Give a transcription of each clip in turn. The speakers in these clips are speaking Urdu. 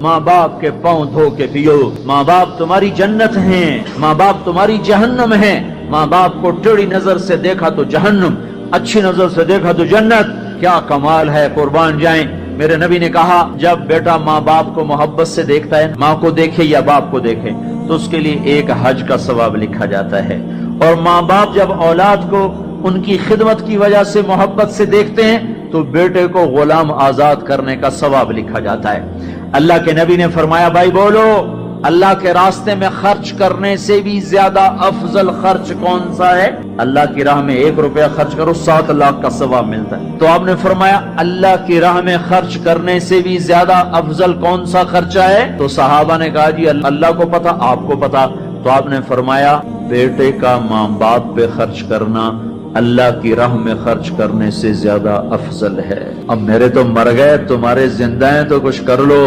ماں باپ کے پاؤں دھو کے پیو. ماں باپ تمہاری جنت ہیں، ماں باپ تمہاری جہنم ہیں. ماں باپ کو ٹیڑھی نظر سے دیکھا تو جہنم، اچھی نظر سے دیکھا تو جنت. کیا کمال ہے، قربان جائیں. میرے نبی نے کہا جب بیٹا ماں باپ کو محبت سے دیکھتا ہے، ماں کو دیکھے یا باپ کو دیکھے، تو اس کے لیے ایک حج کا ثواب لکھا جاتا ہے. اور ماں باپ جب اولاد کو ان کی خدمت کی وجہ سے محبت سے دیکھتے ہیں تو بیٹے کو غلام آزاد کرنے کا ثواب لکھا جاتا ہے. اللہ کے نبی نے فرمایا بھائی بولو، اللہ کے راستے میں خرچ کرنے سے بھی زیادہ افضل خرچ کون سا ہے؟ اللہ کی راہ میں 1 روپیہ خرچ کرو 7 لاکھ کا ثواب ملتا ہے. تو آپ نے فرمایا اللہ کی راہ میں خرچ کرنے سے بھی زیادہ افضل کون سا خرچہ ہے؟ تو صحابہ نے کہا جی اللہ کو پتا، آپ کو پتا. تو آپ نے فرمایا بیٹے کا ماں باپ پہ خرچ کرنا اللہ کی راہ میں خرچ کرنے سے زیادہ افضل ہے. اب میرے تو مر گئے، تمہارے زندہ ہیں تو کچھ کر لو.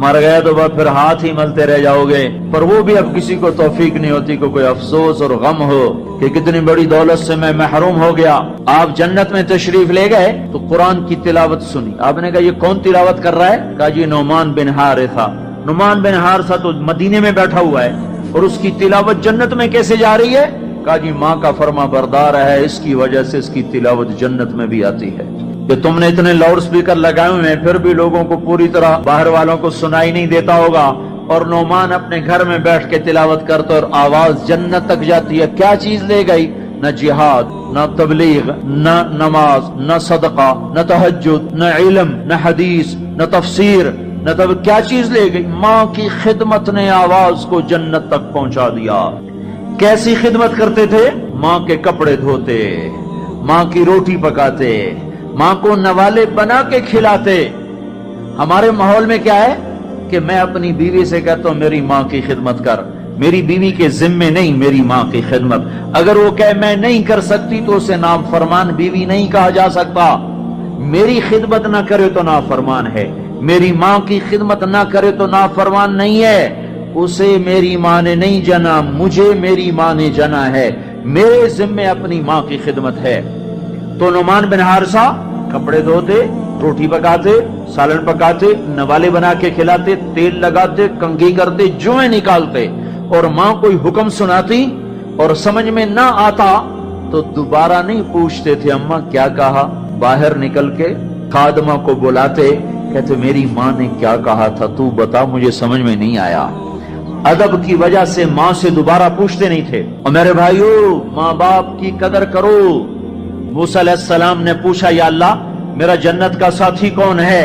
مر گئے تو پھر ہاتھ ہی ملتے رہ جاؤ گے. پر وہ بھی اب کسی کو توفیق نہیں ہوتی کہ کوئی افسوس اور غم ہو کہ کتنی بڑی دولت سے میں محروم ہو گیا. آپ جنت میں تشریف لے گئے تو قرآن کی تلاوت سنی. آپ نے کہا یہ کون تلاوت کر رہا ہے؟ کہا جی نعمان بن حارثہ. نعمان بن حارثہ تو مدینے میں بیٹھا ہوا ہے اور اس کی تلاوت جنت میں کیسے جا رہی ہے؟ کہا جی ماں کا فرما بردار ہے، اس کی وجہ سے اس کی تلاوت جنت میں بھی آتی ہے. کہ تم نے اتنے لاؤڈ سپیکر لگائے ہوئے ہیں پھر بھی لوگوں کو پوری طرح باہر والوں کو سنائی نہیں دیتا ہوگا، اور نعمان اپنے گھر میں بیٹھ کے تلاوت کرتا اور آواز جنت تک جاتی ہے. کیا چیز لے گئی؟ نہ جہاد، نہ تبلیغ، نہ نماز، نہ صدقہ، نہ تہجد، نہ علم، نہ حدیث، نہ تفسیر، نہ کیا چیز لے گئی؟ ماں کی خدمت نے آواز کو جنت تک پہنچا دیا. کیسی خدمت کرتے تھے؟ ماں کے کپڑے دھوتے، ماں کی روٹی پکاتے، ماں کو نوالے بنا کے کھلاتے. ہمارے ماحول میں کیا ہے کہ میں اپنی بیوی سے کہتا ہوں میری ماں کی خدمت کر. میری بیوی کے ذمے نہیں میری ماں کی خدمت. اگر وہ کہے میں نہیں کر سکتی تو اسے نافرمان بیوی نہیں کہا جا سکتا. میری خدمت نہ کرے تو نافرمان ہے، میری ماں کی خدمت نہ کرے تو نافرمان نہیں ہے. اسے میری ماں نے نہیں جنا، مجھے میری ماں نے جنا ہے. میرے ذمے اپنی ماں کی خدمت ہے. تو نعمان بن حارثہ کپڑے دھوتے، روٹی پکاتے، سالن پکاتے، نوالے بنا کے کھلاتے، تیل لگاتے، کنگھی کرتے، جوئیں نکالتے. اور ماں کوئی حکم سناتی اور سمجھ میں نہ آتا تو دوبارہ نہیں پوچھتے تھے اماں کیا کہا. باہر نکل کے خادمہ کو بلاتے، کہتے میری ماں نے کیا کہا تھا تو بتا، مجھے سمجھ میں نہیں آیا. ادب کی وجہ سے ماں سے دوبارہ پوچھتے نہیں تھے. اور میرے بھائیو ماں باپ کی قدر کرو. موسیٰ علیہ السلام نے پوچھا یا اللہ میرا جنت کا ساتھی کون ہے؟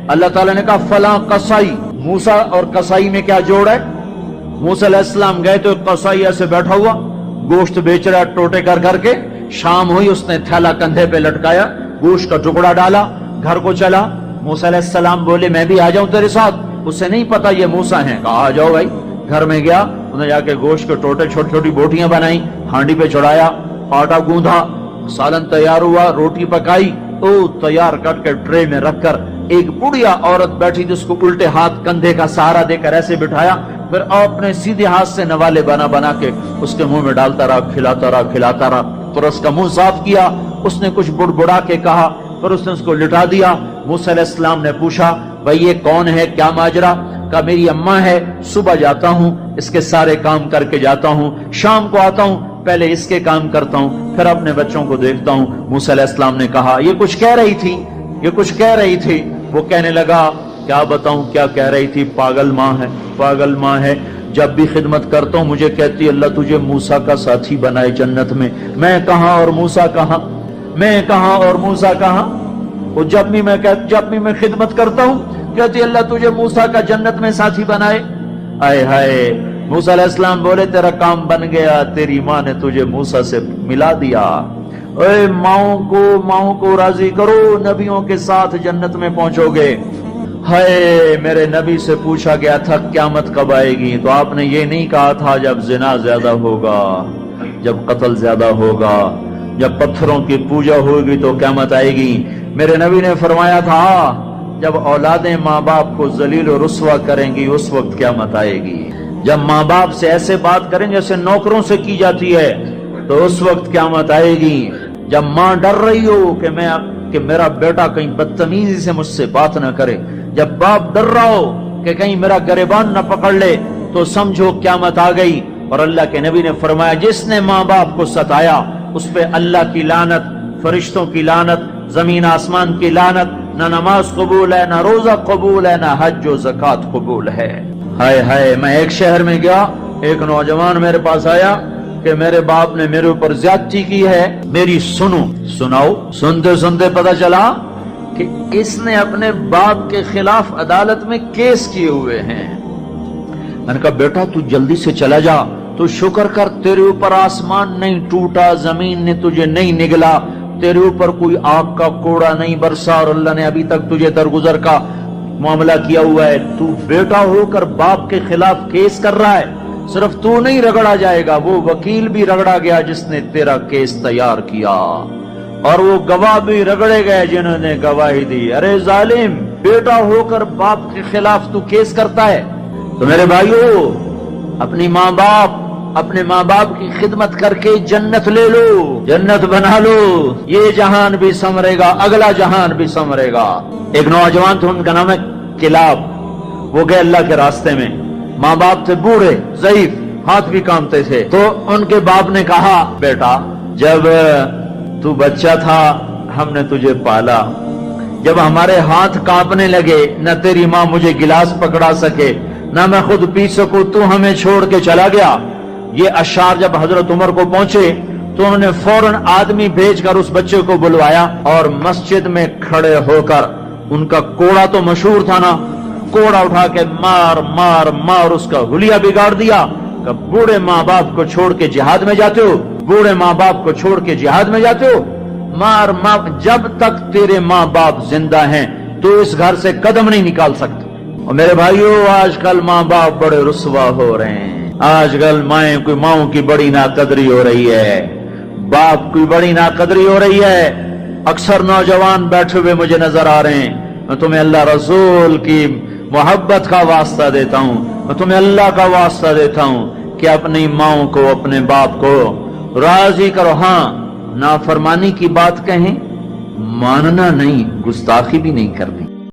اللہ تعالیٰ نے کہا فلاں قصائی. موسیٰ اور قصائی میں کیا جوڑ ہے؟ موسیٰ علیہ السلام گئے تو قصائی ایسے بیٹھا ہوا گوشت بیچ رہا ٹوٹے کر کر کے. شام ہوئی اس نے تھیلا کندھے پہ لٹکایا، گوشت کا ٹکڑا ڈالا، گھر کو چلا. موسیٰ علیہ السلام بولے میں بھی آ جاؤں تیرے ساتھ. اسے نہیں پتا یہ موسیٰ ہیں. کہا آ جاؤ بھائی. گھر میں گیا، انہیں جا کے گوشت کے ٹوٹے چھوٹی چھوٹی بوٹیاں بنائی، ہانڈی پہ چڑھایا، آٹا گوندھا، سالن تیار ہوا، روٹی پکائی، تو تیار کر کے ٹرے میں رکھ کر ایک بڑھیا عورت بیٹھی جس کو الٹے ہاتھ کندھے کا سہارا دے کر ایسے بٹھایا. پھر اپنے سیدھے ہاتھ سے نوالے بنا بنا کے اس کے منہ میں ڈالتا رہا، کھلاتا رہا کھلاتا رہا. پھر اس کا منہ صاف کیا، اس نے کچھ بڑبڑا کے کہا، پھر اس نے اس کو لٹا دیا. موسیٰ علیہ السلام نے پوچھا بھائی یہ کون ہے، کیا ماجرا؟ کہا میری اماں ہے، صبح جاتا ہوں اس کے سارے کام کر کے جاتا ہوں، شام کو آتا ہوں پہلے اس کے کام کرتا ہوں پھر اپنے بچوں کو دیکھتا ہوں. موسیٰ علیہ السلام نے کہا یہ کچھ کہہ رہی تھی، یہ کچھ کہہ رہی تھی. وہ کہنے لگا کیا بتاؤں کیا کہہ رہی تھی؟ پاگل ماں ہے، پاگل ماں ہے. جب بھی خدمت کرتا ہوں مجھے کہتی اللہ تجھے موسیٰ کا ساتھی بنائے جنت میں. میں کہاں اور موسیٰ کہاں، میں کہاں اور موسیٰ کہاں. وہ جب بھی میں خدمت کرتا ہوں کہتی اللہ تجھے موسیٰ کا جنت میں ساتھی بنائے. آئے ہائے. موسیٰ علیہ السلام بولے تیرا کام بن گیا، تیری ماں نے تجھے موسیٰ سے ملا دیا. اے ماؤں کو راضی کرو، نبیوں کے ساتھ جنت میں پہنچو گے. ہائے میرے نبی سے پوچھا گیا تھا قیامت کب آئے گی تو آپ نے یہ نہیں کہا تھا جب زنا زیادہ ہوگا، جب قتل زیادہ ہوگا، جب پتھروں کی پوجا ہوگی تو قیامت آئے گی. میرے نبی نے فرمایا تھا جب اولادیں ماں باپ کو ذلیل و رسوا کریں گی اس وقت قیامت آئے گی. جب ماں باپ سے ایسے بات کریں جیسے نوکروں سے کی جاتی ہے تو اس وقت قیامت آئے گی. جب ماں ڈر رہی ہو کہ میرا بیٹا کہیں بدتمیزی سے مجھ سے بات نہ کرے، جب باپ ڈر رہا ہو کہ کہیں میرا گریبان نہ پکڑ لے تو سمجھو قیامت آ گئی۔ اور اللہ کے نبی نے فرمایا جس نے ماں باپ کو ستایا اس پہ اللہ کی لعنت، فرشتوں کی لعنت، زمین آسمان کی لعنت، نہ نماز قبول ہے، نہ روزہ قبول ہے، نہ حج و زکوٰۃ قبول ہے۔ ہائے ہائے، میں ایک شہر میں گیا، ایک نوجوان میرے پاس آیا کہ میرے باپ نے میرے اوپر زیادتی کی ہے، میری سناؤ۔ سنتے سنتے پتہ چلا کہ اس نے اپنے باپ کے خلاف عدالت میں کیس کیے ہوئے ہیں۔ میں نے کہا بیٹا تو جلدی سے چلا جا، تو شکر کر تیرے اوپر آسمان نہیں ٹوٹا، زمین نے تجھے نہیں نگلا، تیرے اوپر کوئی آگ کا کوڑا نہیں برسا، اور اللہ نے ابھی تک تجھے درگزر کا معاملہ کیا ہوا ہے۔ تو بیٹا ہو کر باپ کے خلاف کیس کر رہا ہے، صرف تو نہیں رگڑا جائے گا، وہ وکیل بھی رگڑا گیا جس نے تیرا کیس تیار کیا، اور وہ گواہ بھی رگڑے گئے جنہوں نے گواہی دی۔ ارے ظالم، بیٹا ہو کر باپ کے خلاف تو کیس کرتا ہے۔ تو میرے بھائیو، اپنے ماں باپ کی خدمت کر کے جنت لے لو، جنت بنا لو، یہ جہان بھی سنورے گا، اگلا جہان بھی سنورے گا۔ ایک نوجوان تھے، ان کا نام ہے کلاب، وہ گئے اللہ کے راستے میں، ماں باپ تھے بوڑھے ضعیف، ہاتھ بھی کامتے تھے، تو ان کے باپ نے کہا بیٹا جب تو بچہ تھا ہم نے تجھے پالا، جب ہمارے ہاتھ کانپنے لگے نہ تیری ماں مجھے گلاس پکڑا سکے نہ میں خود پی سکوں، تو ہمیں چھوڑ کے چلا گیا۔ یہ اشعار جب حضرت عمر کو پہنچے تو انہوں نے فوراً آدمی بھیج کر اس بچے کو بلوایا، اور مسجد میں کھڑے ہو کر ان کا کوڑا تو مشہور تھا نا، کوڑا اٹھا کے مار مار مار اس کا حلیہ بگاڑ دیا کہ بوڑھے ماں باپ کو چھوڑ کے جہاد میں جاتے ہو، بوڑھے ماں باپ کو چھوڑ کے جہاد میں جاتے ہو، مار مار، جب تک تیرے ماں باپ زندہ ہیں تو اس گھر سے قدم نہیں نکال سکتے۔ اور میرے بھائیو، آج کل ماں باپ بڑے رسوا ہو رہے ہیں، آج کل ماؤں کی بڑی ناقدری ہو رہی ہے، باپ کی بڑی ناقدری ہو رہی ہے۔ اکثر نوجوان بیٹھے ہوئے مجھے نظر آ رہے ہیں، میں تمہیں اللہ رسول کی محبت کا واسطہ دیتا ہوں، میں تمہیں اللہ کا واسطہ دیتا ہوں کہ اپنی ماؤں کو، اپنے باپ کو راضی کرو۔ ہاں، نافرمانی کی بات کہیں، ماننا نہیں، گستاخی بھی نہیں کرنی۔